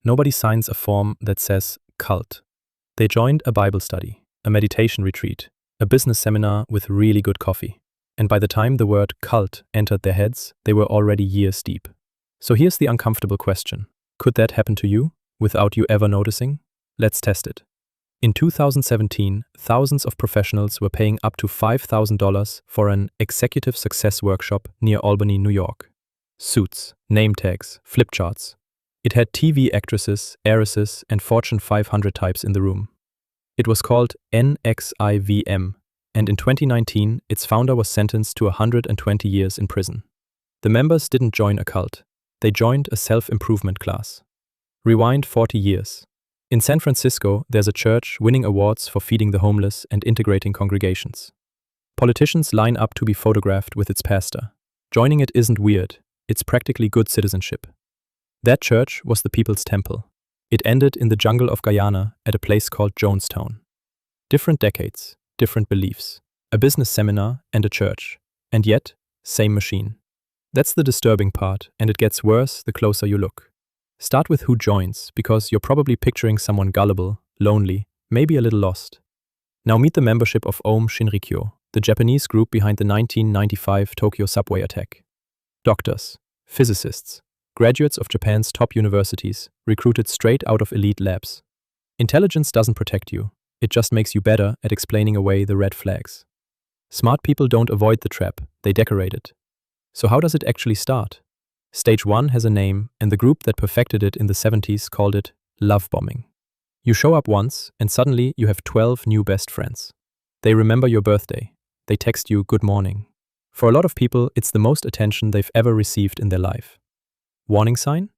nobody signs a form that says cult. They joined a Bible study, a meditation retreat, a business seminar with really good coffee. And by the time the word cult entered their heads, they were already years deep. So here's the uncomfortable question. Could that happen to you, without you ever noticing? Let's test it. In 2017, thousands of professionals were paying up to $5,000 for an executive success workshop near Albany, New York. Suits, name tags, flip charts. It had TV actresses, heiresses, and Fortune 500 types in the room. It was called NXIVM, and in 2019, its founder was sentenced to 120 years in prison. The members didn't join a cult. They joined a self-improvement class. Rewind 40 years. In San Francisco, there's a church winning awards for feeding the homeless and integrating congregations. Politicians line up to be photographed with its pastor. Joining it isn't weird, it's practically good citizenship. That church was the People's Temple. It ended in the jungle of Guyana at a place called Jonestown. Different decades, different beliefs, a business seminar and a church, and yet, same machine. That's the disturbing part, and it gets worse the closer you look. Start with who joins, because you're probably picturing someone gullible, lonely, maybe a little lost. Now meet the membership of Aum Shinrikyo, the Japanese group behind the 1995 Tokyo subway attack. Doctors, physicists, graduates of Japan's top universities, recruited straight out of elite labs. Intelligence doesn't protect you, it just makes you better at explaining away the red flags. Smart people don't avoid the trap, they decorate it. So how does it actually start? Stage 1 has a name, and the group that perfected it in the 70s called it love bombing. You show up once, and suddenly you have 12 new best friends. They remember your birthday. They text you good morning. For a lot of people, it's the most attention they've ever received in their life. Warning sign?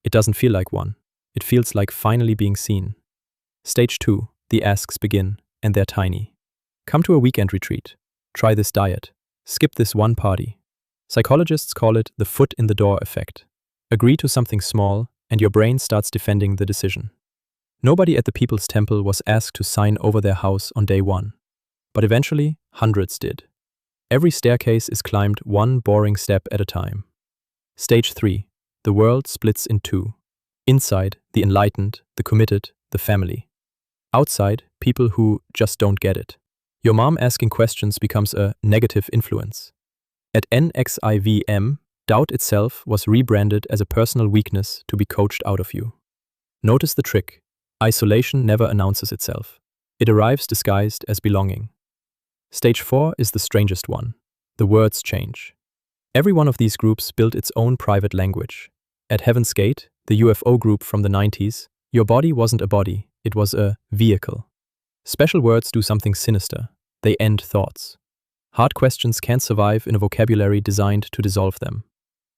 It doesn't feel like one. It feels like finally being seen. Stage 2, the asks begin, and they're tiny. Come to a weekend retreat. Try this diet. Skip this one party. Psychologists call it the foot in the door effect. Agree to something small, and your brain starts defending the decision. Nobody at the People's Temple was asked to sign over their house on day 1. But eventually, hundreds did. Every staircase is climbed one boring step at a time. Stage 3. The world splits in two. Inside, the enlightened, the committed, the family. Outside, people who just don't get it. Your mom asking questions becomes a negative influence. At NXIVM, doubt itself was rebranded as a personal weakness to be coached out of you. Notice the trick. Isolation never announces itself. It arrives disguised as belonging. Stage 4 is the strangest one. The words change. Every one of these groups built its own private language. At Heaven's Gate, the UFO group from the 90s, your body wasn't a body, it was a vehicle. Special words do something sinister. They end thoughts. Hard questions can't survive in a vocabulary designed to dissolve them.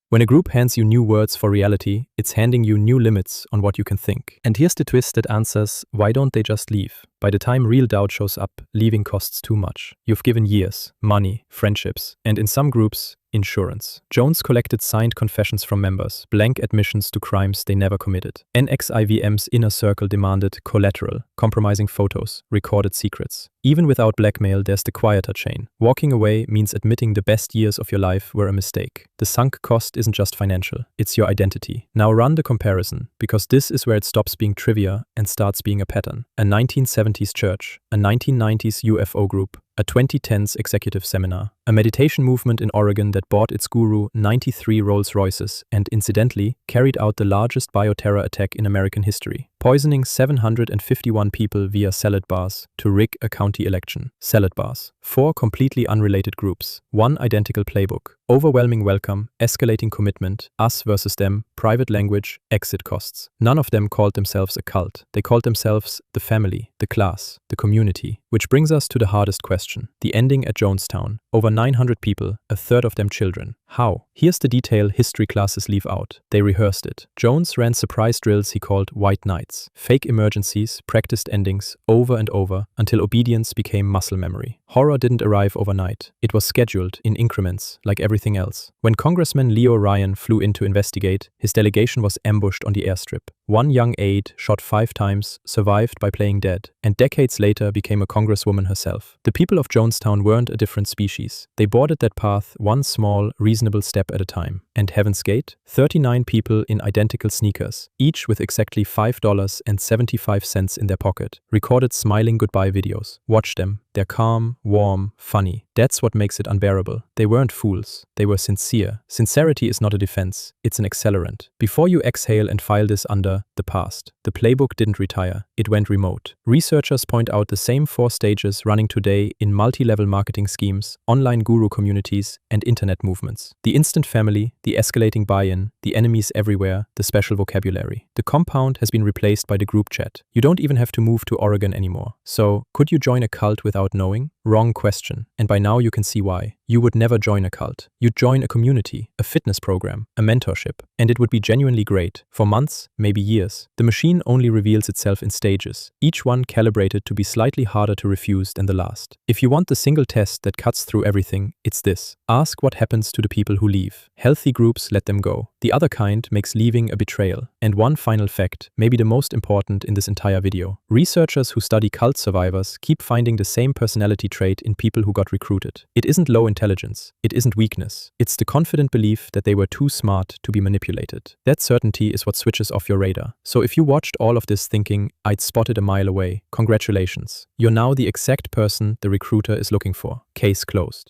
When a group hands you new words for reality, it's handing you new limits on what you can think. And here's the twist that answers, why don't they just leave? By the time real doubt shows up, leaving costs too much. You've given years, money, friendships, and in some groups, insurance. Jones collected signed confessions from members, blank admissions to crimes they never committed. NXIVM's inner circle demanded collateral, compromising photos, recorded secrets. Even without blackmail, there's the quieter chain. Walking away means admitting the best years of your life were a mistake. The sunk cost isn't just financial, it's your identity. Now run the comparison, because this is where it stops being trivia and starts being a pattern. A 1970s church, a 1990s UFO group, a 2010s executive seminar, a meditation movement in Oregon that bought its guru 93 Rolls-Royces and, incidentally, carried out the largest bioterror attack in American history, poisoning 751 people via salad bars to rig a county election. Salad bars. 4 completely unrelated groups, 1 identical playbook, overwhelming welcome, escalating commitment, us versus them, private language, exit costs. None of them called themselves a cult. They called themselves the family, the class, the community. Which brings us to the hardest question. The ending at Jonestown. Over 900 people, a third of them children. How? Here's the detail history classes leave out. They rehearsed it. Jones ran surprise drills he called White Nights. Fake emergencies, practiced endings, over and over, until obedience became muscle memory. Horror didn't arrive overnight. It was scheduled in increments, like everything else. When Congressman Leo Ryan flew in to investigate, his delegation was ambushed on the airstrip. One young aide, shot 5 times, survived by playing dead, and decades later became a congresswoman herself. The people of Jonestown weren't a different species. They boarded that path one small, reasonable step at a time. And Heaven's Gate? 39 people in identical sneakers, each with exactly $5.75 in their pocket, recorded smiling goodbye videos. Watch them. They're calm, warm, funny. That's what makes it unbearable. They weren't fools. They were sincere. Sincerity is not a defense. It's an accelerant. Before you exhale and file this under the past, the playbook didn't retire. It went remote. Researchers point out the same 4 stages running today in multi-level marketing schemes, online guru communities, and internet movements. The instant family, the escalating buy-in, the enemies everywhere, the special vocabulary. The compound has been replaced by the group chat. You don't even have to move to Oregon anymore. So, could you join a cult without knowing? Wrong question. And by now you can see why. You would never join a cult. You'd join a community, a fitness program, a mentorship. And it would be genuinely great. For months, maybe years. The machine only reveals itself in stages, each one calibrated to be slightly harder to refuse than the last. If you want the single test that cuts through everything, it's this. Ask what happens to the people who leave. Healthy groups let them go. The other kind makes leaving a betrayal. And one final fact, maybe the most important in this entire video. Researchers who study cult survivors keep finding the same personality trait in people who got recruited. It isn't low intelligence. It isn't weakness. It's the confident belief that they were too smart to be manipulated. That certainty is what switches off your radar. So if you watched all of this thinking, I'd spot it a mile away, congratulations. You're now the exact person the recruiter is looking for. Case closed.